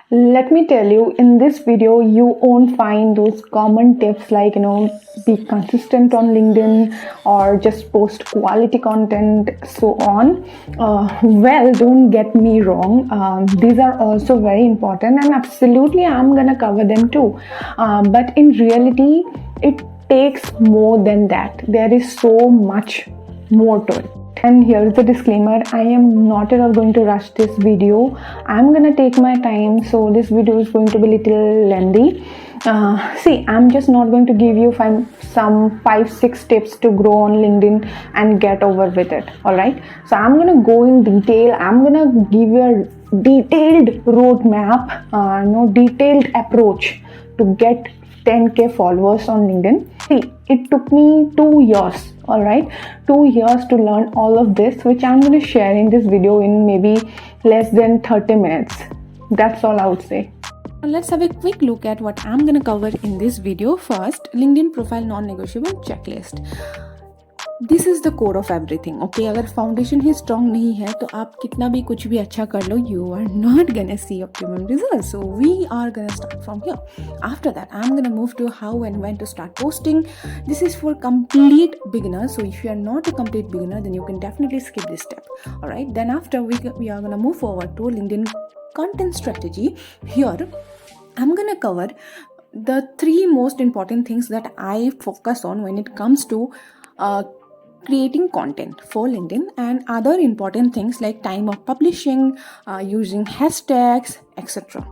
Let me tell you, in this video you won't find those common tips like be consistent on LinkedIn or just post quality content, so on. Well, don't get me wrong, these are also very important and absolutely I'm gonna cover them too, but in reality it takes more than that. There is so much more to it. And here's the disclaimer, I am not at all going to rush this video. I'm gonna take my time, so this video is going to be a little lengthy. See, I'm just not going to give you some 5-6 tips to grow on LinkedIn and get over with it. Alright, so I'm gonna go in detail. I'm gonna give you a detailed roadmap, detailed approach to get 10k followers on LinkedIn. See, it took me 2 years, alright, 2 years to learn all of this, which I'm going to share in this video in maybe less than 30 minutes. That's all I would say. Let's have a quick look at what I'm going to cover in this video. First, LinkedIn profile non-negotiable checklist. This is the core of everything. Okay, अगर foundation ही strong नहीं है तो आप कितना भी कुछ भी अच्छा कर लो, you are not gonna see optimum results. So we are gonna start from here. After that, I'm gonna move to how and when to start posting. This is for complete beginners. So if you are not a complete beginner, then you can definitely skip this step. All right. Then after we are gonna move forward to LinkedIn content strategy. Here, I'm gonna cover the 3 most important things that I focus on when it comes to creating content for LinkedIn, and other important things like time of publishing, using hashtags, etc.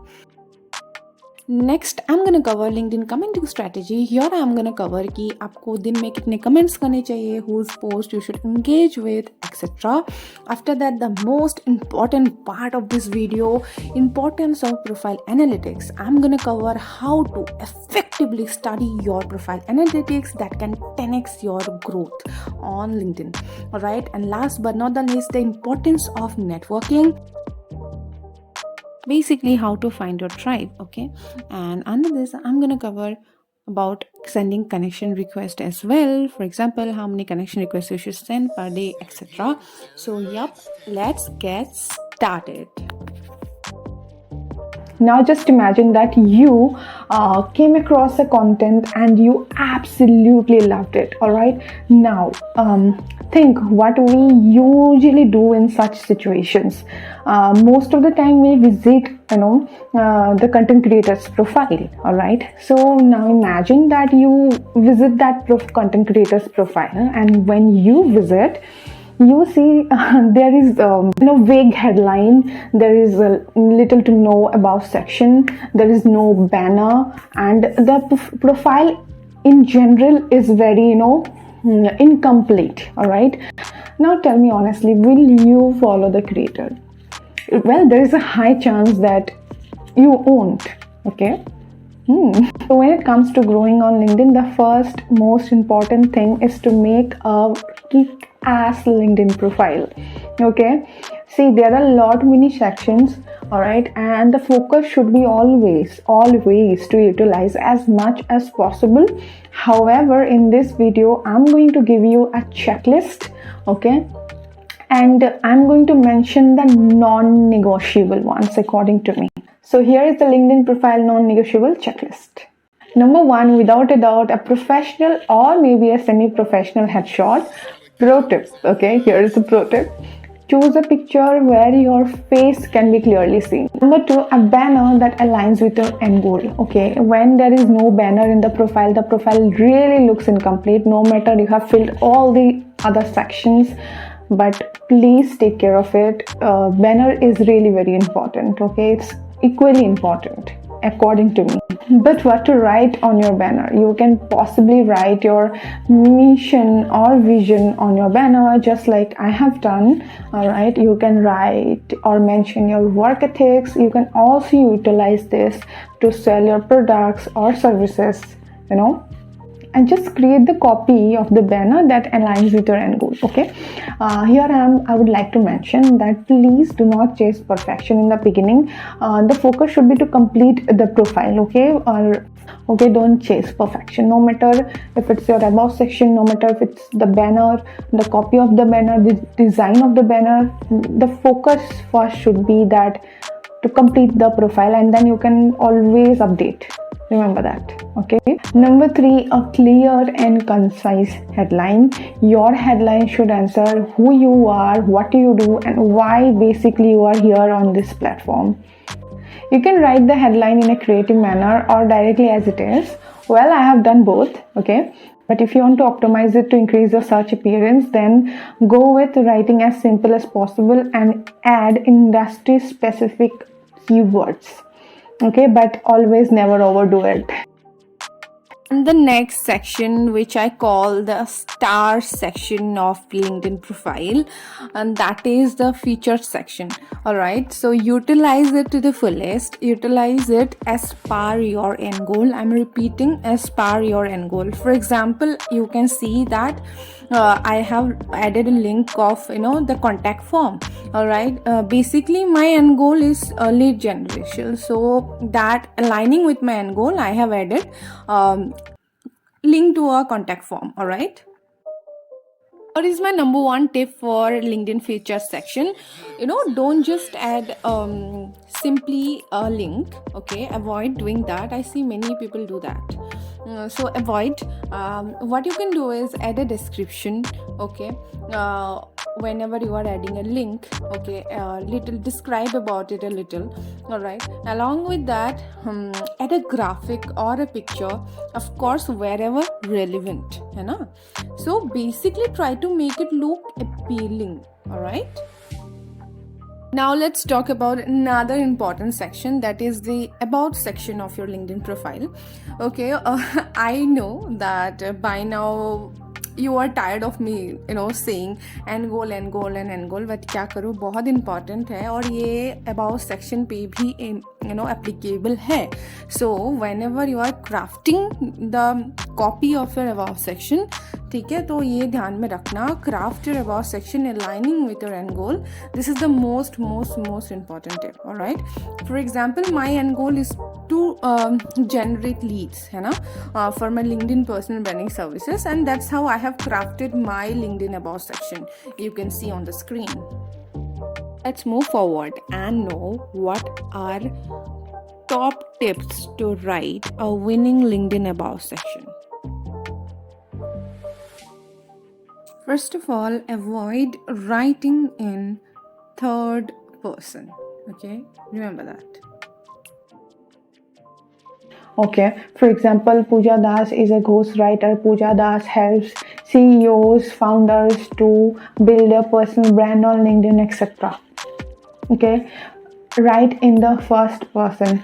Next, I'm gonna cover LinkedIn commenting strategy. Here I'm gonna cover कि आपको दिन में कितने comments करने चाहिए, whose post you should engage with, etc. After that, the most important part of this video, importance of profile analytics. I'm gonna cover how to effectively study your profile analytics that can 10x your growth on LinkedIn. Alright, and last but not the least, the importance of networking. Basically how to find your tribe. Okay, and under this I'm gonna cover about sending connection request as well. For example, how many connection requests you should send per day, etc. So yep, let's get started. Now just imagine that you came across a content and you absolutely loved it. All right, now think what we usually do in such situations. Most of the time we visit the content creator's profile. All right, so now imagine that you visit that content creator's profile, and when you visit, you see there is vague headline, there is a little to no about section, there is no banner, and the profile in general is very incomplete. All right, now tell me honestly, will you follow the creator? Well, there is a high chance that you won't. Okay. So when it comes to growing on LinkedIn, the first most important thing is to make a kick-ass LinkedIn profile. Okay, see, there are a lot many sections, all right, and the focus should be always to utilize as much as possible. However, in this video I'm going to give you a checklist, okay, and I'm going to mention the non-negotiable ones according to me. So here is the LinkedIn profile non-negotiable checklist. Number 1, without a doubt, a professional or maybe a semi-professional headshot. Pro tip, okay, here is the pro tip. Choose a picture where your face can be clearly seen. Number 2, a banner that aligns with your end goal. Okay, when there is no banner in the profile really looks incomplete, no matter you have filled all the other sections. But please take care of it. Banner is really very important. Okay, it's equally important according to me. But what to write on your banner? You can possibly write your mission or vision on your banner, just like I have done. All right, you can write or mention your work ethics. You can also utilize this to sell your products or services, and just create the copy of the banner that aligns with your end goal. Okay, here I would like to mention that please do not chase perfection in the beginning. The focus should be to complete the profile. Okay, don't chase perfection, no matter if it's your about section, no matter if it's the banner, the copy of the banner, the design of the banner. The focus first should be that to complete the profile, and then you can always update. Remember that. Okay. Number 3, a clear and concise headline. Your headline should answer who you are, what you do, and why basically you are here on this platform. You can write the headline in a creative manner or directly as it is. Well, I have done both. Okay. But if you want to optimize it to increase the search appearance, then go with writing as simple as possible and add industry specific keywords. Okay, but always never overdo it. And the next section, which I call the star section of LinkedIn profile, and that is the featured section. All right, so utilize it to the fullest. Utilize it as per your end goal. I'm repeating, as per your end goal. For example, you can see that I have added a link of the contact form. All right, basically my end goal is lead generation, so that aligning with my end goal, I have added link to a contact form. All right, what is my number one tip for LinkedIn features section? Don't just add simply a link. Okay, avoid doing that. I see many people do that. So avoid. What you can do is add a description. Okay, whenever you are adding a link, okay, little describe about it a little. All right, along with that, add a graphic or a picture, of course, wherever relevant, so basically try to make it look appealing. All right, now let's talk about another important section, that is the about section of your LinkedIn profile. Okay, I know that by now you are tired of me saying end goal, but क्या करूँ, बहुत important है और ये about section पे भी applicable है. So whenever you are crafting the copy of your about section, ठीक है, तो ये ध्यान में रखना, craft your about section aligning with your end goal. This is the most important tip. All right, for example, my end goal is to generate leads, for my LinkedIn personal branding services, and that's how I have crafted my LinkedIn about section. You can see on the screen. Let's move forward and know what are top tips to write a winning LinkedIn about section. First of all, avoid writing in third person. Okay, remember that. Okay, for example, Puja Das is a ghostwriter. Puja Das helps CEOs, founders to build a personal brand on LinkedIn, etc. Okay, write in the first person.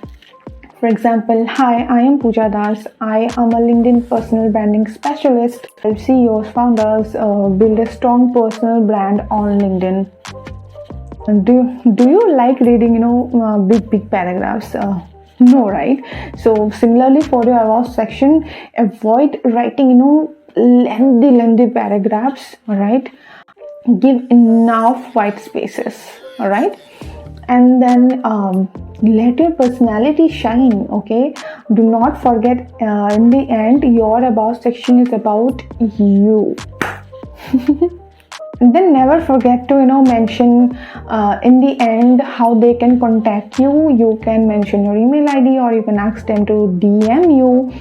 For example, hi, I am Puja Das. I am a LinkedIn personal branding specialist. Help CEOs, founders build a strong personal brand on LinkedIn. Do you like reading, big paragraphs? No, right? So similarly for your about section, avoid writing, lengthy paragraphs. All right, give enough white spaces. All right, and then let your personality shine. Okay, do not forget, in the end, your about section is about you. Then never forget to mention in the end how they can contact you. You can mention your email ID, or you can ask them to DM you.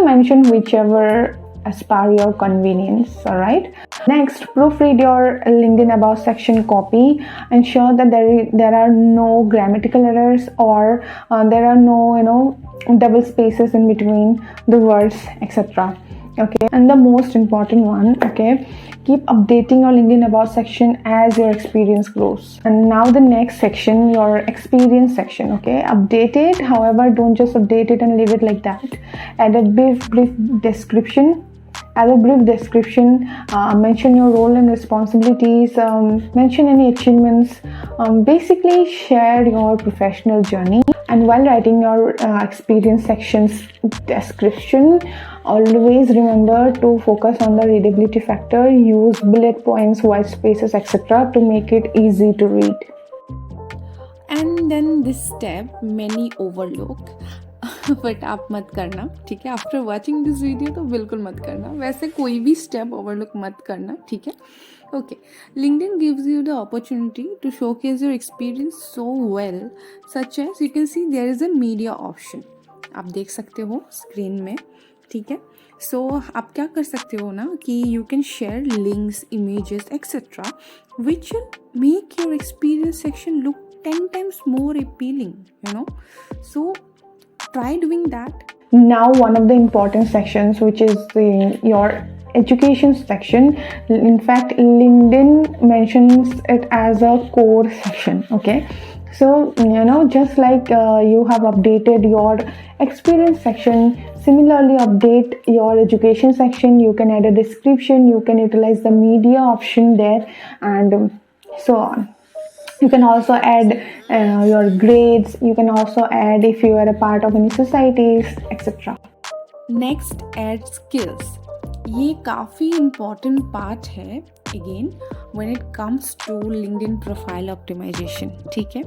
Mention whichever as per your convenience. All right, next, proofread your LinkedIn about section copy. Ensure that there are no grammatical errors, or there are no double spaces in between the words, etc. Okay, and the most important one, okay, keep updating your LinkedIn about section as your experience grows. And now the next section, your experience section. Okay, update it. However, don't just update it and leave it like that. Add a brief description. As a brief description, mention your role and responsibilities, mention any achievements, basically share your professional journey. And while writing your experience section's description, always remember to focus on the readability factor. Use bullet points, white spaces, etc. to make it easy to read. And then this step many overlook. But आप मत करना, ठीक है। After watching this video तो बिल्कुल मत करना, वैसे कोई भी स्टेप ओवरलुक मत करना, ठीक है। Okay, LinkedIn gives you the opportunity to showcase your experience so well, such as you can see there is a media option. आप देख सकते हो स्क्रीन में, ठीक है। सो आप क्या कर सकते हो ना कि you can share links, images etcetera which will make your experience section look 10 times more appealing, you know. So try doing that. Now one of the important sections, which is your education section. In fact, LinkedIn mentions it as a core section. Okay, so just like you have updated your experience section, similarly update your education section. You can add a description, you can utilize the media option there, and so on. You can also add your grades. You can also add if you are a part of any societies, etc. Next, add skills. ये काफ़ी important part है again when it comes to LinkedIn profile optimisation, ठीक है।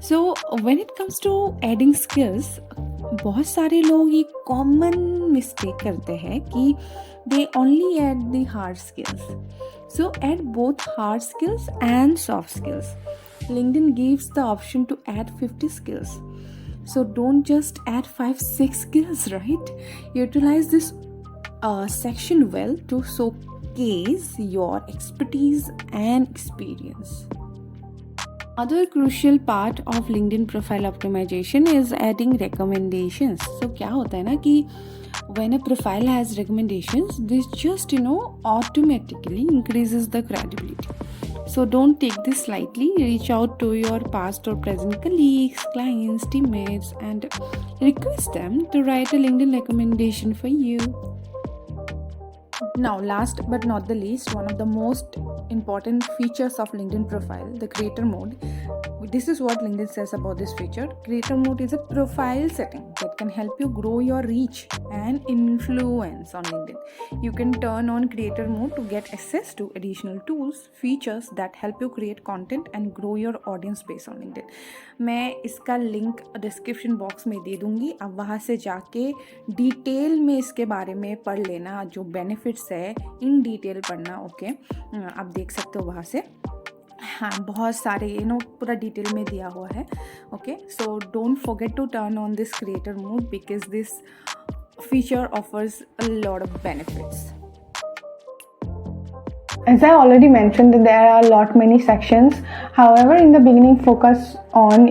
So when it comes to adding skills, बहुत सारे लोग ये common mistake करते हैं कि they only add the hard skills. So add both hard skills and soft skills. LinkedIn gives the option to add 50 skills. So don't just add 5-6 skills, right? Utilize this section well to showcase your expertise and experience. Other crucial part of LinkedIn profile optimization is adding recommendations. So क्या होता है ना कि when a profile has recommendations, this just automatically increases the credibility. So don't take this lightly. Reach out to your past or present colleagues, clients, teammates, and request them to write a LinkedIn recommendation for you. Now, last but not the least, one of the most important features of LinkedIn profile, the creator mode. This is what LinkedIn says about this feature. Creator mode is a profile setting that can help you grow your reach and influence on LinkedIn. You can turn on creator mode to get access to additional tools, features that help you create content and grow your audience base on LinkedIn. मैं इसका link description box में दे दूँगी, आप वहाँ से जाके detail में इसके बारे में पढ़ लेना, जो बेनिफिट्स है इन डिटेल पढ़ना, ओके। आप देख सकते हो वहाँ से, हाँ, बहुत सारे पूरा डिटेल में दिया हुआ है, okay. So don't forget to turn on this creator mode because this feature offers a lot of benefits. As I already mentioned, that there are a lot many sections. However, in the beginning, focus on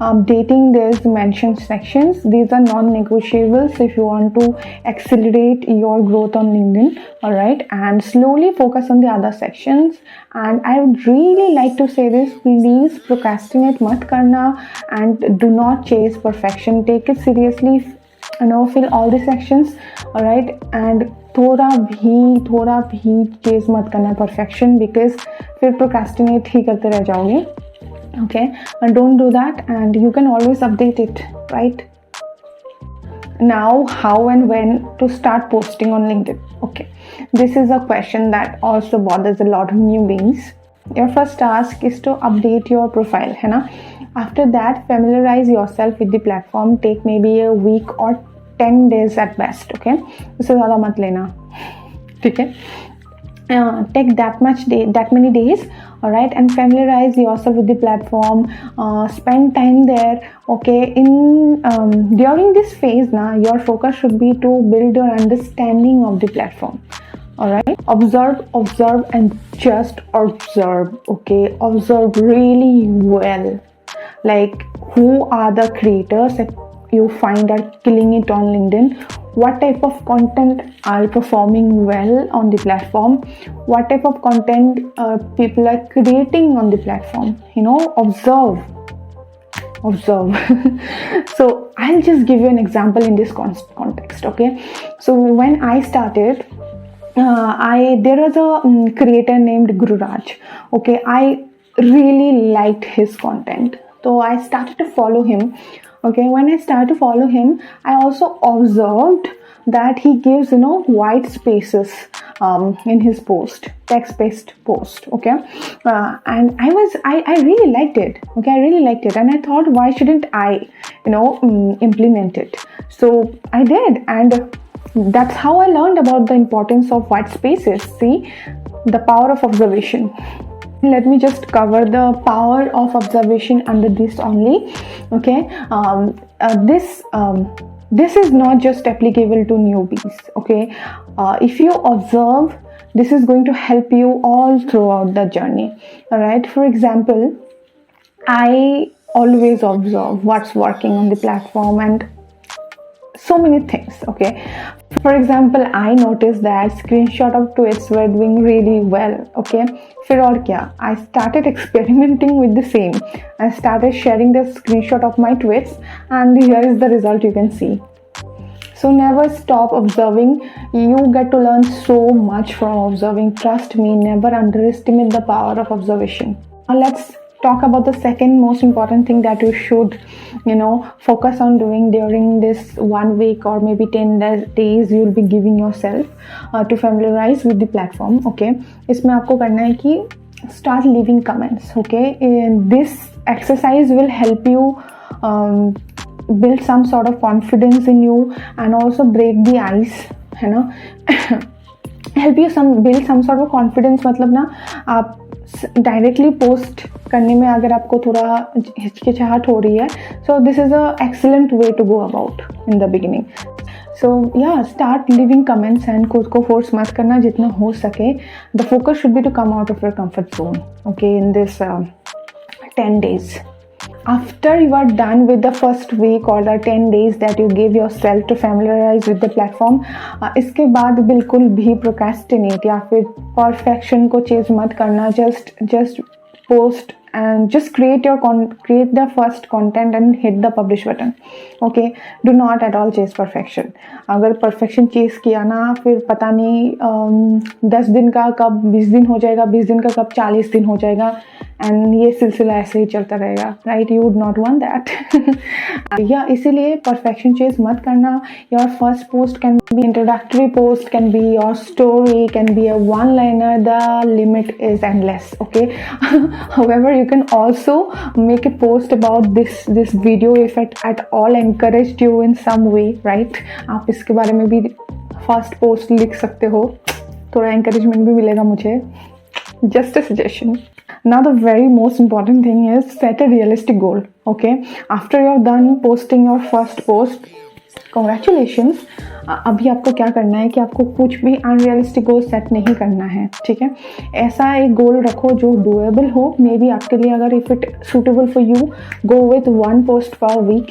updating these mentioned sections. These are non-negotiables if you want to accelerate your growth on LinkedIn. All right, and slowly focus on the other sections. And I would really like to say this: please procrastinate mat karna and do not chase perfection. Take it seriously. Fill all the sections. All right, and थोड़ा भी chase मत करना perfection, because फिर procrastinate ही करते रह जाओगे, okay. And don't do that and you can always update it, right. Now, how and when to start posting on LinkedIn? Okay, this is a question that also bothers a lot of newbies. Your first task is to update your profile, है ना। After that, familiarize yourself with the platform. Take maybe a week or 10 days at best, okay. उससे ज़्यादा मत लेना, ठीक है। Take that many days, all right, and familiarize yourself with the platform. Spend time there, okay. During this phase now, your focus should be to build your understanding of the platform. All right, observe and just observe, okay. Observe really well, like who are the creators that you find are killing it on LinkedIn. What type of content are performing well on the platform? What type of content people are creating on the platform? Observe. So I'll just give you an example in this context, okay. So when I started, there was a creator named Gururaj, okay. I really liked his content, so I started to follow him. Okay, when I started to follow him, I also observed that he gives white spaces in his post, text-based post. Okay, and I really liked it. Okay, I really liked it, and I thought, why shouldn't I implement it? So I did, and that's how I learned about the importance of white spaces. See, the power of observation. Let me just cover the power of observation under this only. Okay, this is not just applicable to newbies. Okay, if you observe, this is going to help you all throughout the journey. All right, for example, I always observe what's working on the platform and so many things. Okay, for example, I noticed that screenshot of tweets were doing really well. Okay, फिर और क्या, I started experimenting with the same. I started sharing the screenshot of my tweets, and here is the result you can see. So never stop observing. You get to learn so much from observing. Trust me, never underestimate the power of observation. Now let's talk about the second most important thing that you should focus on doing during this 1 week or maybe 10 days you'll be giving yourself to familiarize with the platform. Okay, इसमें आपको करना है कि start leaving comments. Okay, and this exercise will help you build some sort of confidence in you and also break the ice, help you build some sort of confidence. मतलब ना, आप directly post करने में अगर आपको थोड़ा हिचकिचाहट हो रही है, so this is a excellent way to go about in the beginning. So yeah start living comments and खुद को फोर्स मत करना जितना हो सके. The focus should be to come out of your comfort zone. Okay, in this 10 days. After you are done with the first week or the 10 days that you give yourself to familiarize with the platform, इसके बाद बिल्कुल भी procrastinate या फिर perfection को chase मत करना. Just post and just create the first content and hit the publish button. Okay, do not at all chase perfection. अगर perfection chase किया ना, फिर पता नहीं 10 दिन का कब 20 दिन हो जाएगा, 20 दिन का कब 40 दिन हो जाएगा, एंड ये सिलसिला ऐसे ही चलता रहेगा. Right, you would not want that. या इसीलिए परफेक्शन चेज मत करना. Your first post can be introductory post, can be your story, can be a one liner. The limit is endless. Okay, however you can also make a post about this video if it at all encouraged you in some way. right, आप इसके बारे में भी first post लिख सकते हो, थोड़ा encouragement भी मिलेगा मुझे. just a suggestion. Now the very most important thing is set a realistic goal. Okay, after you're done posting your first post, congratulations. अभी आपको क्या करना है कि आपको कुछ भी अनरियलिस्टिक गोल सेट नहीं करना है. ठीक है, ऐसा एक गोल रखो जो डूएबल हो. मे बी आपके लिए, अगर if it suitable for you, go with 1 post per week,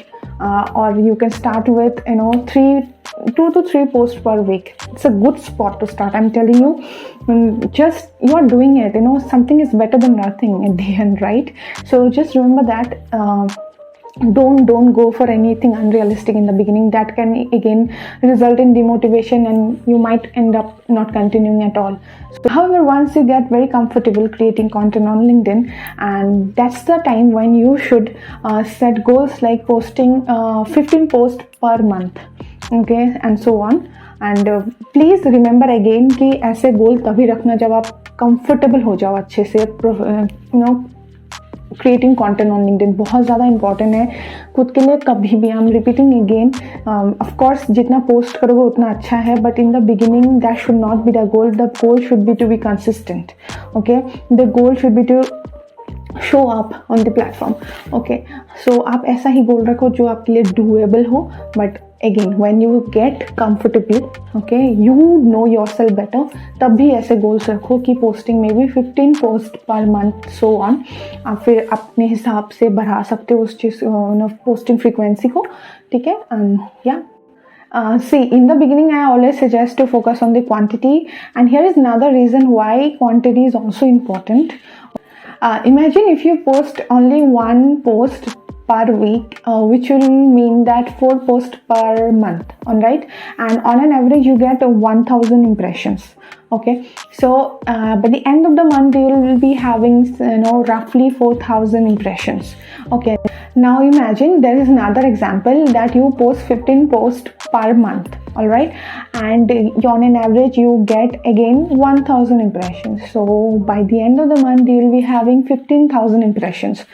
or you can start with 2 to 3 posts per week. It's a good spot to start, I'm telling you. Just you are doing it, something is better than nothing in the end, right? So just remember that. Don't go for anything unrealistic in the beginning. That can again result in demotivation and you might end up not continuing at all. So however, once you get very comfortable creating content on LinkedIn, and that's the time when you should set goals like posting 15 posts per month. Okay, and so on. And please remember again कि ऐसे गोल तभी रखना जब आप comfortable हो जाओ अच्छे से. क्रिएटिंग कॉन्टेंट ऑन लिंक्डइन बहुत ज़्यादा इंपॉर्टेंट है खुद के लिए. कभी भी, I am repeating again, of course जितना पोस्ट करोगे उतना अच्छा है, but in the beginning that should not be the goal. The goal should be to be consistent. Okay, the goal should be to show up on the platform. Okay, so आप ऐसा ही गोल रखो जो आपके लिए डूएबल हो. But again, when you get comfortable, okay, you know yourself better, तब भी ऐसे गोल्स रखो कि पोस्टिंग में भी 15 post per month, so on. आप फिर अपने हिसाब से बढ़ा सकते हो उस चीज़ पोस्टिंग फ्रीक्वेंसी को. ठीक है, या see, in the beginning I always suggest to focus on the quantity, and here is another reason why quantity is also important. Imagine if you post only 1 post per week, which will mean that 4 posts per month, all right, and on an average you get 1000 impressions. Okay, so by the end of the month you will be having roughly 4000 impressions. Okay, now imagine there is another example that you post 15 posts per month, all right, and on an average you get again 1000 impressions. So by the end of the month you will be having 15,000 impressions.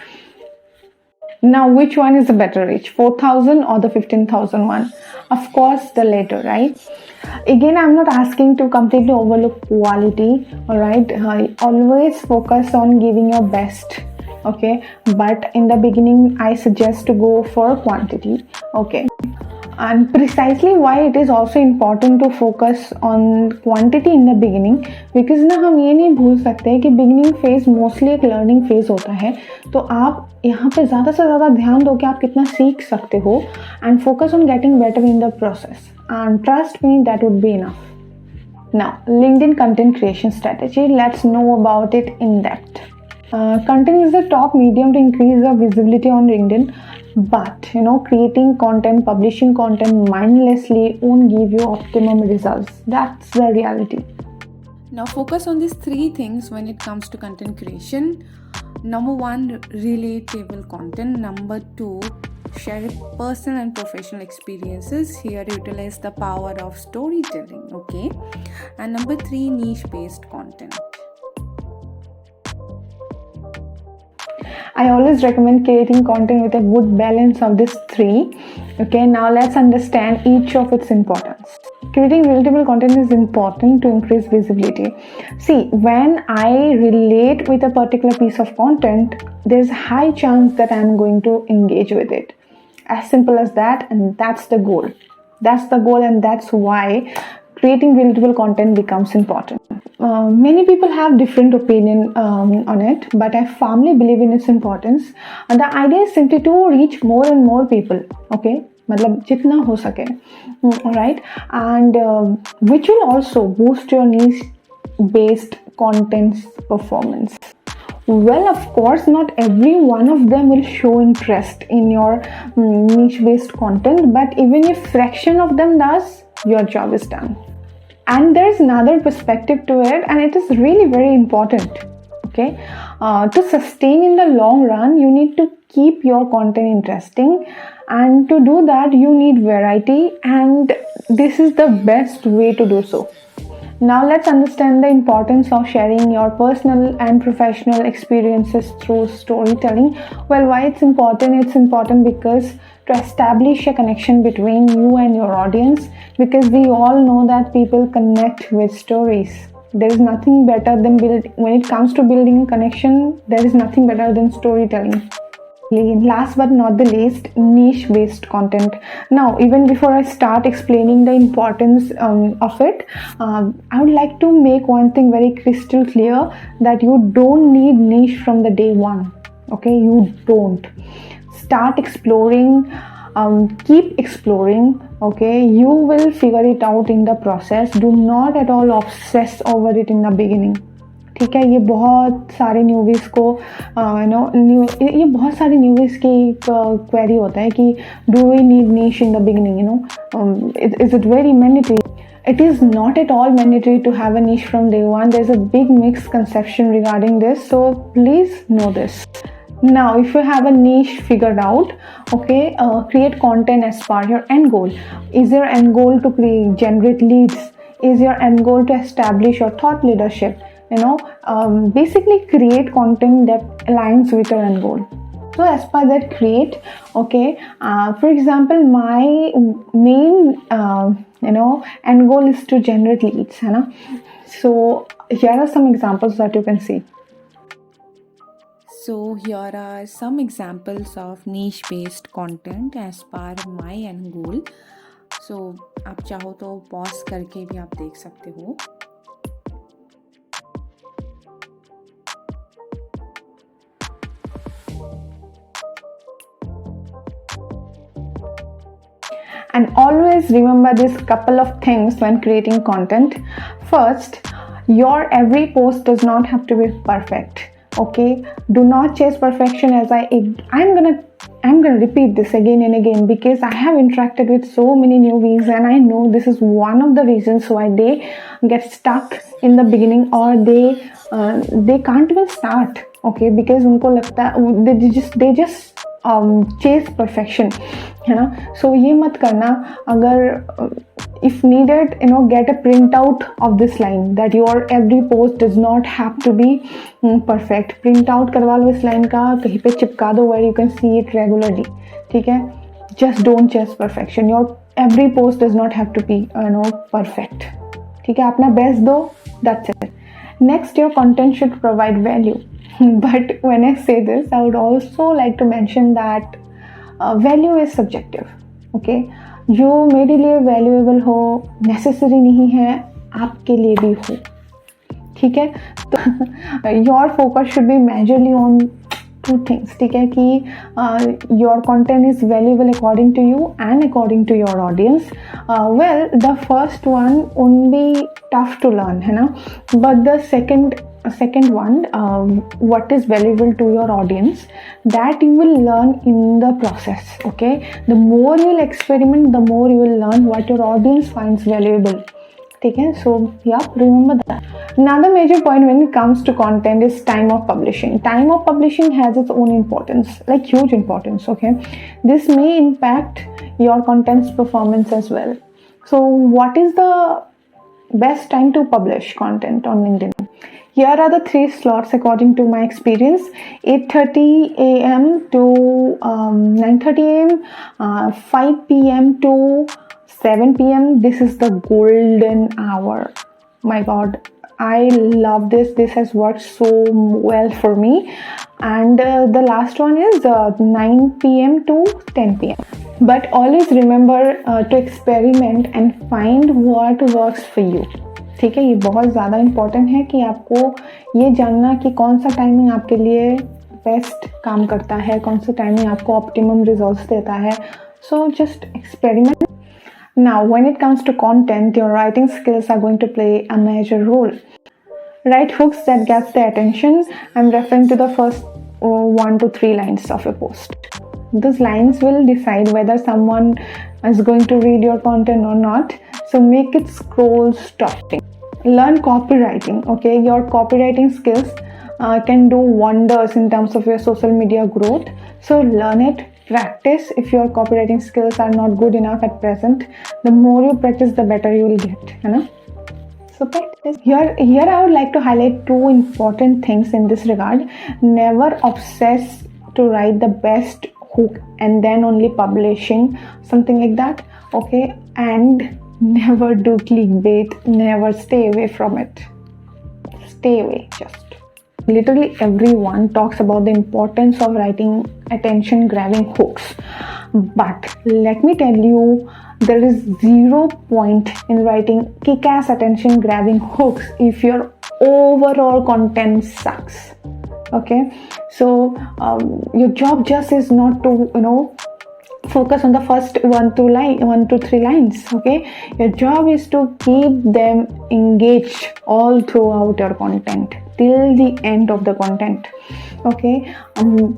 Now which one is the better reach, 4,000 or the 15,000 one? Of course the latter, right? Again, I'm not asking to completely overlook quality, all right? Always focus on giving your best, okay? But in the beginning I suggest to go for quantity, okay? And precisely why it is also important to focus on quantity in the beginning, because ना हम ये नहीं भूल सकते कि beginning phase mostly एक learning phase होता है. तो आप यहाँ पे ज़्यादा से ज़्यादा ध्यान दो कि आप कितना सीख सकते हो and focus on getting better in the process, and trust me, that would be enough. Now, LinkedIn content creation strategy. Let's know about it in depth. Content is the top medium to increase your visibility on LinkedIn, but creating content, publishing content mindlessly won't give you optimum results. That's the reality. Now focus on these three things when it comes to content creation. Number one, relatable content. Number two, share personal and professional experiences. Here utilize the power of storytelling, okay? And number three, niche based content. I always recommend creating content with a good balance of these three. Okay, now let's understand each of its importance. Creating relatable content is important to increase visibility. See, when I relate with a particular piece of content, there's a high chance that I'm going to engage with it. As simple as that, and that's the goal. That's the goal, and that's why creating relatable content becomes important. Many people have different opinion on it, but I firmly believe in its importance. And the idea is simply to reach more and more people, okay? मतलब जितना हो सके, alright? And which will also boost your niche-based content's performance. Well, of course, not every one of them will show interest in your niche-based content, but even if fraction of them does, your job is done. And there's another perspective to it, and it is really very important, okay? To sustain in the long run, you need to keep your content interesting, and to do that you need variety, and this is the best way to do so. Now let's understand the importance of sharing your personal and professional experiences through storytelling. Well, why it's important? It's important because to establish a connection between you and your audience, because we all know that people connect with stories. There is nothing better than when it comes to building a connection, there is nothing better than storytelling. Last but not the least, niche-based content. Now, even before I start explaining the importance of it, I would like to make one thing very crystal clear, that you don't need niche from the day one. Okay, you don't. Start exploring, keep exploring, okay? You will figure it out in the process. Do not at all obsess over it in the beginning. ठीक है, ये बहुत सारे न्यूवीज़ को ये बहुत सारे न्यूवीज़ की क्वेरी होता है कि do we need niche in the beginning, is it very mandatory? It is not at all mandatory to have a niche from day one. There's a big misconception regarding this, so please know this. Now, if you have a niche figured out, okay, create content as per your end goal. Is your end goal to generate leads? Is your end goal to establish your thought leadership? Basically create content that aligns with your end goal. So as per that, create, okay. For example, my main end goal is to generate leads, है ना? So here are some examples that you can see. So here are some examples of niche based content as per my end goal. So आप चाहो तो pause करके भी आप देख सकते हो. And always remember this couple of things when creating content. First, your every post does not have to be perfect. Okay, do not chase perfection. I'm gonna repeat this again and again, because I have interacted with so many newbies, and I know this is one of the reasons why they get stuck in the beginning, or they can't even start. Okay, because उनको लगता they just chess perfection, है ना. सो ये मत करना. अगर if needed, get a printout of this line, that your every post does not have to be perfect. Print out करवा लो इस line का, कहीं पे चिपका दो where you can see it regularly. ठीक है. Just don't chase perfection. Your every post does not have to be perfect. ठीक है. अपना best दो. That's it. Next, your content should provide value. But when I say this, I would also like to mention that value is subjective. Okay, जो मेरे लिए valuable हो necessary नहीं है आपके लिए भी हो. ठीक है. तो your focus should be majorly on two things. ठीक है कि your content is valuable according to you and according to your audience. Well, the first one won't be tough to learn, है ना. But the second one, what is valuable to your audience, that you will learn in the process. Okay, the more you will experiment, the more you will learn what your audience finds valuable. ठीक है. So yeah, remember that. Another major point when it comes to content is time of publishing. Time of publishing has its own importance, like huge importance. Okay, this may impact your content's performance as well. So what is the best time to publish content on LinkedIn? Here are the 3 slots according to my experience: 8:30 a.m. to 9:30 a.m., 5 p.m. to 7 p.m. This is the golden hour. My God, I love this. This has worked so well for me. And the last one is 9 p.m. to 10 p.m. But always remember to experiment and find what works for you. ठीक है. ये बहुत ज़्यादा important है कि आपको ये जानना कि कौन सा टाइमिंग आपके लिए बेस्ट काम करता है, कौन सा टाइमिंग आपको ऑप्टिमम रिजल्ट्स देता है. So just experiment. Now, when it comes to content, your writing skills are going to play a major role. Write hooks that gets the attention. I'm referring to the first 1 to 3 lines of a post. Those lines will decide whether someone is going to read your content or not. So make it scroll stopping. Learn copywriting. Okay, your copywriting skills can do wonders in terms of your social media growth. So learn it. Practice. If your copywriting skills are not good enough at present, the more you practice, the better you will get, है ना. So practice. Here I would like to highlight 2 important things in this regard. Never obsess to write the best hook and then only publishing something like that. Okay, and never do clickbait. Never. Stay away from it. Stay away. Just. Literally everyone talks about the importance of writing attention grabbing hooks, but let me tell you, there is 0 point in writing kick-ass attention grabbing hooks if your overall content sucks. Okay, so your job just is not to focus on the first 1 to 3 lines. Okay, your job is to keep them engaged all throughout your content till the end of the content. Okay,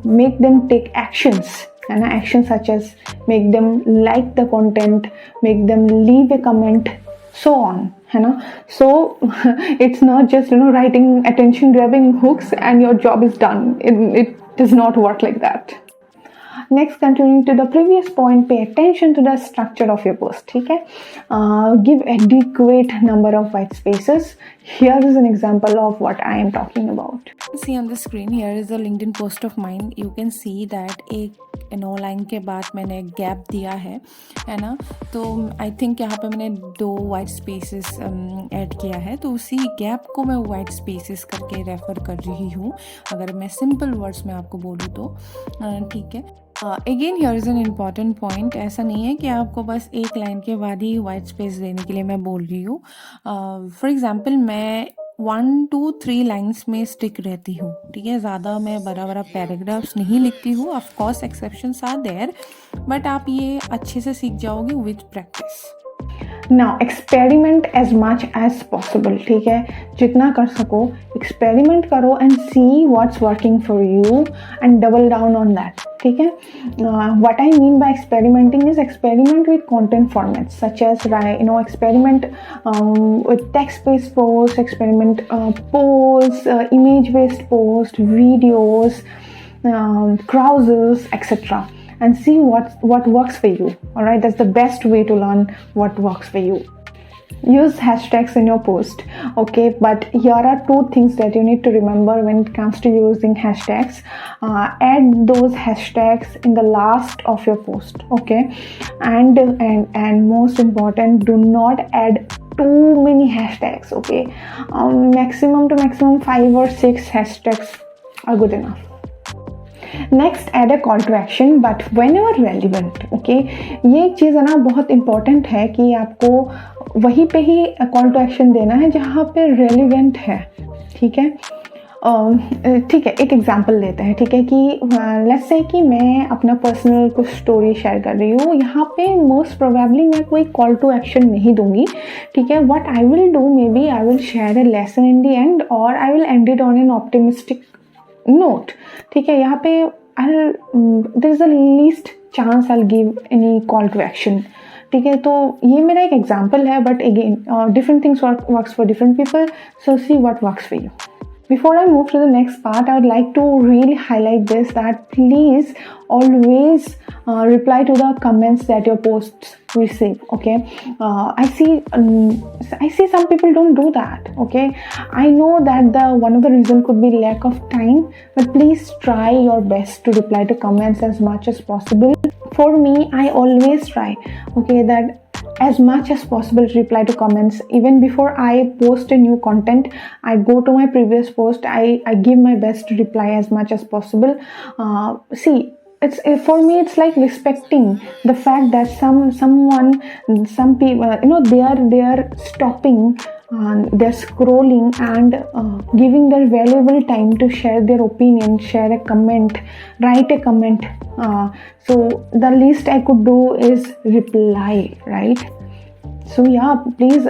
make them take actions, and actions such as make them like the content, make them leave a comment, so on, है ना. So it's not just writing attention grabbing hooks and your job is done. It does not work like that. Next, continuing to the previous point, pay attention to the structure of your post. ठीक है. Give adequate number of white spaces. Here is an example of what I am talking about. See on the screen, here is a LinkedIn post of mine. You can see that एक line के बाद मैंने gap दिया है ना. तो I think यहाँ पे मैंने 2 वाइट स्पेसेस ऐड किया है, तो उसी गैप को मैं वाइट स्पेसेस करके रेफर कर रही हूँ, अगर मैं सिंपल वर्ड्स में आपको बोलूँ तो. ठीक है. Again here is an important point. ऐसा नहीं है कि आपको बस एक लाइन के बाद ही वाइट स्पेस देने के लिए मैं बोल रही हूँ. फॉर एग्जाम्पल मैं 1 to 3 लाइन्स में स्टिक रहती हूँ. ठीक है. ज़्यादा मैं बड़ा पैराग्राफ्स नहीं लिखती हूँ. Of course exceptions are there, but आप ये अच्छे से सीख जाओगे with practice. Now experiment as much as possible. ठीक है. जितना कर सको experiment करो and see what's working for you and double down on that. ठीक है. What I mean by experimenting is experiment with content formats such as experiment with text-based posts, experiment polls, image-based posts, videos. carousels, etc., and see what works for you. All right, that's the best way to learn what works for you. Use hashtags in your post, okay, but here are two things that you need to remember when it comes to using hashtags. Add those hashtags in the last of your post, okay, and most important, do not add too many hashtags, okay. Maximum 5 or 6 hashtags are good enough. Next add a call to action but whenever relevant, okay. ये एक चीज़ है ना, बहुत important है कि आपको वहीं पे ही कॉल टू एक्शन देना है जहाँ पे रेलिवेंट है, ठीक है। ठीक है, एक एग्जांपल लेते हैं, ठीक है, कि लेट्स से कि मैं अपना पर्सनल कुछ स्टोरी शेयर कर रही हूँ, यहाँ पे मोस्ट प्रोबेबली मैं कोई कॉल टू एक्शन नहीं दूंगी, ठीक है। What I will do, maybe I will share a lesson in the end और I will end it on an optimistic note, ठीक है। यहाँ पे there is a least chance I give any call to action, ठीक है। तो ये मेरा एक एग्जांपल है, but again different things works for different people, so see what works for you. Before I move to the next part, I would like to really highlight this, that please always reply to the comments that your posts receive, okay. I see some people don't do that, okay. I know that one of the reason could be lack of time, but please try your best to reply to comments as much as possible. For me, I always try, okay, that as much as possible to reply to comments. Even before I post a new content, I go to my previous post, I give my best to reply as much as possible. See, for me it's like respecting the fact that some people, they are stopping, they're scrolling and giving their valuable time to share their opinion, share a comment, write a comment. So the least I could do is reply, right? So yeah, please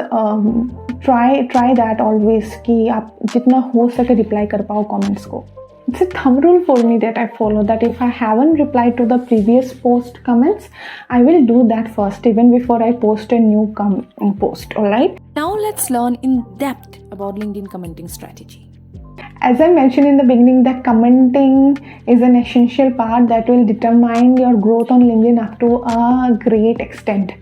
try that always कि आप जितना हो सके reply कर पाओ comments को. It's a thumb rule for me that I follow, that if I haven't replied to the previous post comments, I will do that first even before I post a new post. Alright? Now let's learn in depth about LinkedIn commenting strategy. As I mentioned in the beginning, that commenting is an essential part that will determine your growth on LinkedIn up to a great extent.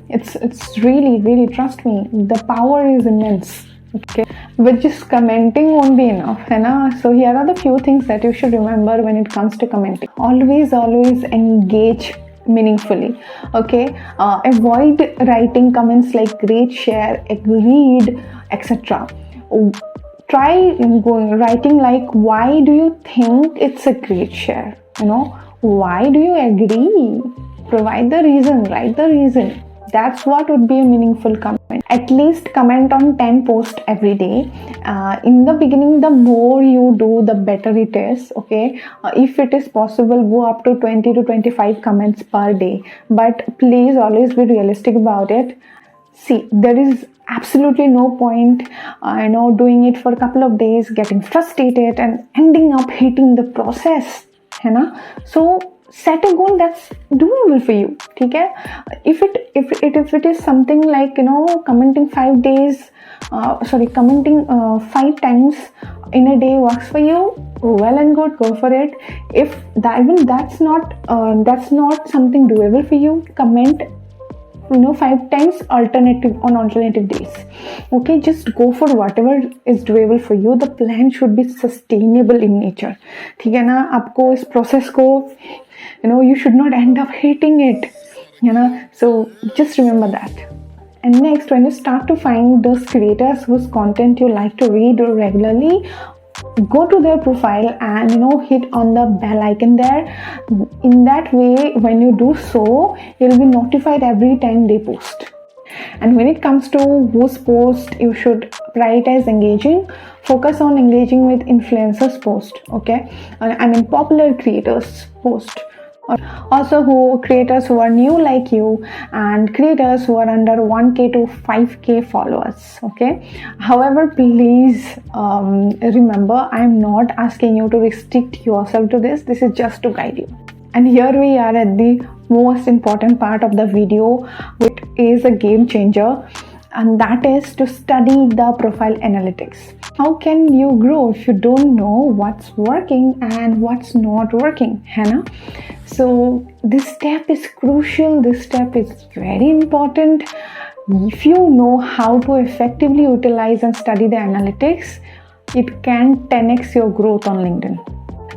It's really, trust me, the power is immense. Okay, but just commenting won't be enough, है ना? So here are the few things that you should remember when it comes to commenting. Always engage meaningfully. Okay, avoid writing comments like great, share, agreed, etc. Try writing like, why do you think it's a great share? Why do you agree? Provide the reason, write the reason. That's what would be a meaningful comment. At least comment on 10 posts every day. In the beginning, the more you do, the better it is, okay. If it is possible, go up to 20 to 25 comments per day. But please always be realistic about it. See, there is absolutely no point, doing it for a couple of days, getting frustrated and ending up hating the process, है ना? So set a goal that's doable for you, ठीक है? If it is something like, commenting 5 times in a day works for you, well and good, go for it. If that's not something doable for you, comment 5 times on alternative days, okay. Just go for whatever is doable for you. The plan should be sustainable in nature, ठीक है ना? आपको इस process को, you should not end up hating it, so just remember that. And next, when you start to find those creators whose content you like to read regularly, go to their profile and hit on the bell icon there. In that way, when you do so, you'll be notified every time they post. And when it comes to whose post you should prioritize engaging, focus on engaging with influencers post, okay. I mean popular creators post. Also creators who are new like you, and creators who are under 1k to 5k followers, okay. However, please remember, I am not asking you to restrict yourself to this. This is just to guide you. And here we are at the most important part of the video, which is a game changer. and that is to study the profile analytics. How can you grow if you don't know what's working and what's not working, Hannah? So this step is crucial. This step is very important. If you know how to effectively utilize and study the analytics, it can 10x your growth on LinkedIn.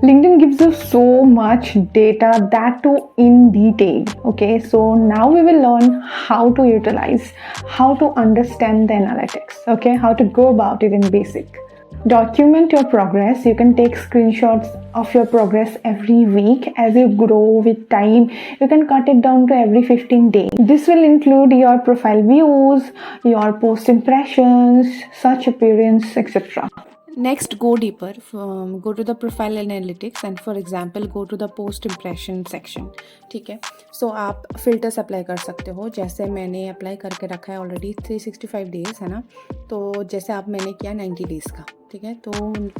LinkedIn gives you so much data, that too in detail. Okay, so now we will learn how to utilize, how to understand the analytics. Okay, how to go about it in basic. Document your progress. You can take screenshots of your progress every week. As you grow with time, you can cut it down to every 15 days. This will include your profile views, your post impressions, search appearance, etc. Next, go deeper. Go to the profile analytics and for example go to the post impression section. ठीक है, सो आप filters apply कर सकते हो, जैसे मैंने apply करके रखा है ऑलरेडी 365 डेज़ है ना, तो जैसे आप मैंने किया 90 डेज़ का, ठीक है। तो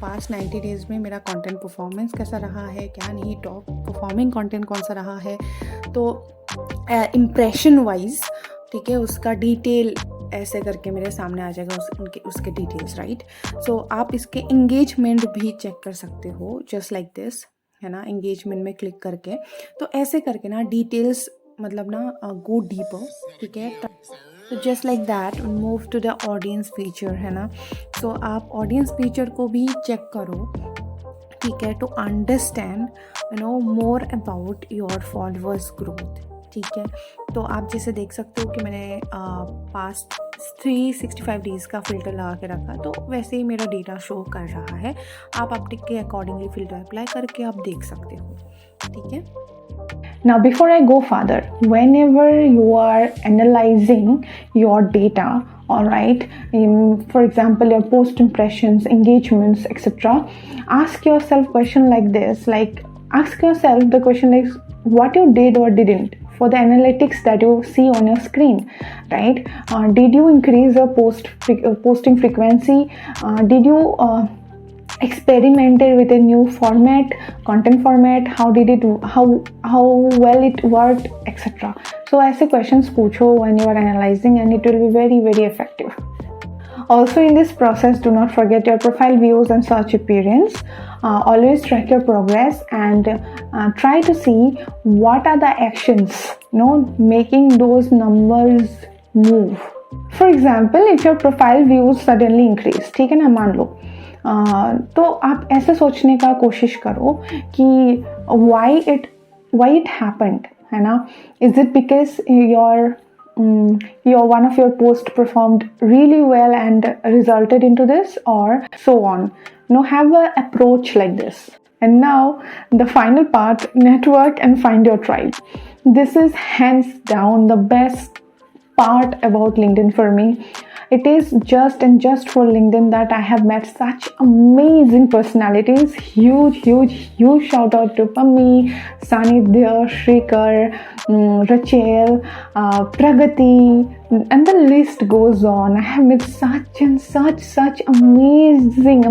पास्ट 90 डेज़ में मेरा कंटेंट परफॉर्मेंस कैसा रहा है, क्या नहीं, टॉप परफॉर्मिंग कंटेंट कौन सा रहा है, तो इम्प्रेशन वाइज, ठीक है, उसका डिटेल ऐसे करके मेरे सामने आ जाएगा, उसके डिटेल्स, राइट। सो आप इसके एंगेजमेंट भी चेक कर सकते हो, जस्ट लाइक दिस, है ना, एंगेजमेंट में क्लिक करके। तो ऐसे करके ना डिटेल्स, मतलब ना गो डीपर, ठीक है। तो just like that move to the audience feature, है ना। सो आप ऑडियंस फीचर को भी चेक करो, ठीक है, to understand more about your followers growth, ठीक है। तो आप जैसे देख सकते हो कि मैंने पास्ट 365 डेज़ का फ़िल्टर लगा के रखा, तो वैसे ही मेरा डेटा शो कर रहा है। आप अपने के अकॉर्डिंगली फ़िल्टर अप्लाई करके आप देख सकते हो, ठीक है। Now, before I go further, whenever you are analyzing your data, all right, for example, your post impressions, engagements, etc., ask yourself question like this, like ask yourself the question like what you did or didn't for the analytics that you see on your screen, right? Did you increase your posting frequency? Did you experimented with a new format, content format? How did it, how well it worked, etc. So ऐसे questions पूछो when you are analyzing, and it will be very, very effective. Also in this process, do not forget your profile views and search appearance. Always track your progress and try to see what are the actions, making those numbers move. For example, if your profile views suddenly increase, ठीक है ना, मान लो, तो आप ऐसे सोचने का कोशिश करो कि why it happened, है ना। Is it because your one of your post performed really well and resulted into this, or so on? Have an approach like this. And now the final part, network and find your tribe. This is hands down the best part about LinkedIn for me. It is just for LinkedIn that I have met such amazing personalities. Huge shout out to Pammi, Sanidhya, Shrikar, Rachel, Pragati, and the list goes on. I have met such amazing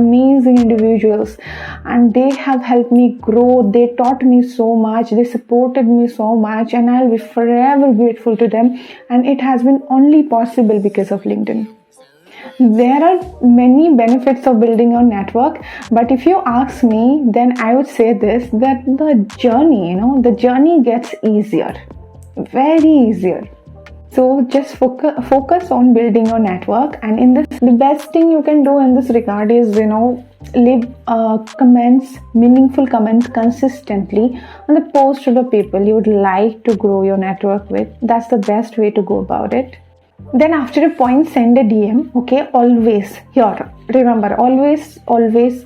individuals, and they have helped me grow. They taught me so much, they supported me so much, and I'll be forever grateful to them. And it has been only possible because of LinkedIn. There are many benefits of building your network, but if you ask me, then I would say this, that the journey gets easier, very easier. So just focus on building your network, and in this, the best thing you can do in this regard is leave comments, meaningful comments consistently on the post to the people you would like to grow your network with. That's the best way to go about it. Then after a point, send a DM. Okay, always, here, remember, always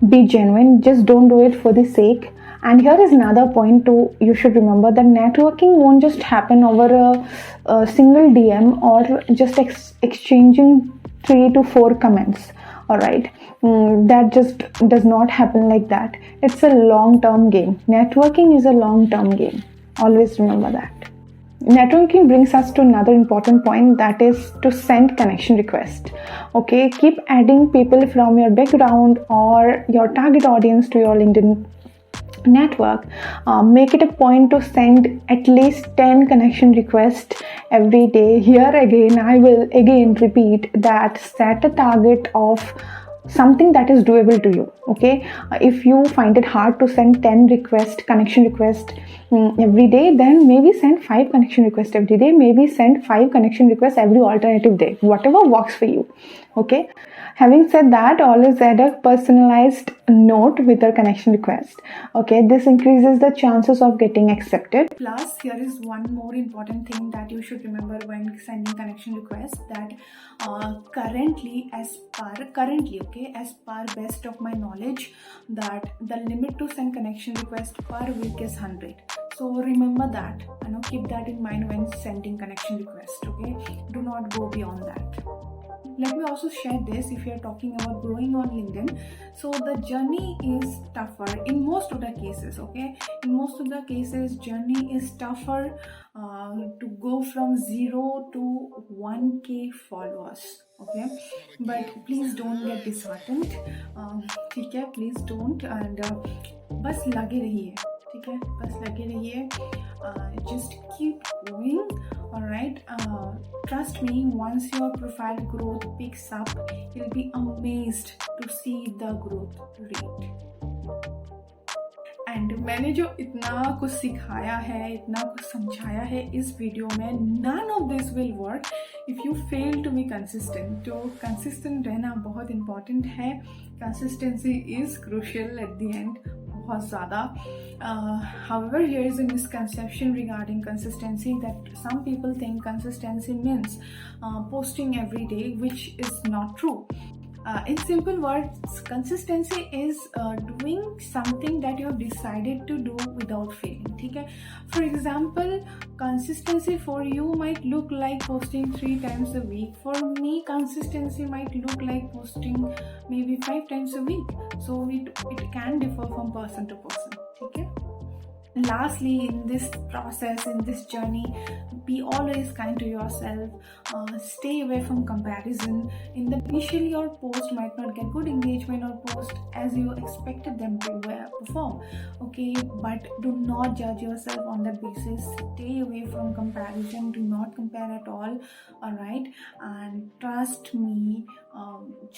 be genuine. Just don't do it for the sake. And here is another point too, you should remember that networking won't just happen over a single DM or just exchanging 3 to 4 comments. Alright, that just does not happen like that. It's a long-term game. Networking is a long-term game. Always remember that. Networking brings us to another important point, that is to send connection request. Okay, keep adding people from your background or your target audience to your LinkedIn network, make it a point to send at least 10 connection requests every day. Here again, I will again repeat that set a target of something that is doable to you. Okay, if you find it hard to send 10 connection requests every day, then maybe send 5 connection requests every day, maybe send 5 connection requests every alternative day, whatever works for you. Okay, having said that, always add a personalized note with your connection request. Okay, this increases the chances of getting accepted. Plus, here is one more important thing that you should remember when sending connection requests, that currently as per best of my knowledge, that the limit to send connection request per week is 100. So remember that, keep that in mind when sending connection request. Okay, do not go beyond that. Let me also share this. If you're talking about growing on LinkedIn, so the journey is tougher in most of the cases. Okay, in most of the cases, journey is tougher to go from 0 to 1k followers. Okay, but please don't get disheartened. ठीक है, please don't, and बस लगे रहिए. ठीक है, बस लगे रहिए. Just keep going. All right, trust me, once your profile growth picks up, you'll be amazed to see the growth rate. And मैंने जो इतना कुछ सिखाया है, इतना कुछ समझाया है इस वीडियो में, none of this will work if you fail to be consistent. तो कंसिस्टेंट रहना बहुत इंपॉर्टेंट है. Consistency is crucial at the end, बहुत ज़्यादा. However, here is a misconception regarding consistency, that some people think consistency means posting every day, which is not true. In simple words, consistency is doing something that you have decided to do without failing. ठीक है? For example, consistency for you might look like posting 3 times a week. For me, consistency might look like posting maybe 5 times a week. So it can differ from person to person. ठीक है? Lastly, in this process, in this journey, be always kind to yourself. Stay away from comparison. Initially, your post might not get good engagement or post as you expected them to perform. Okay, but do not judge yourself on that basis. Stay away from comparison. Do not compare at all. All right, and trust me.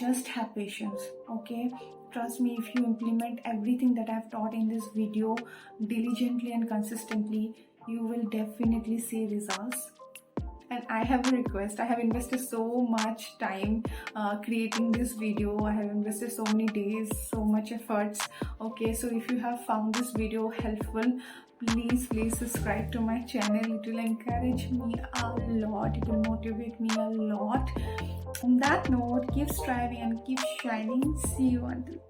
Just have patience. Okay. Trust me, if you implement everything that I've taught in this video diligently and consistently, you will definitely see results. And I have a request. I have invested so much time creating this video. I have invested so many days, so much efforts. Okay, so if you have found this video helpful, please subscribe to my channel. It will encourage me a lot. It will motivate me a lot. On that note, keep striving and keep shining. See you until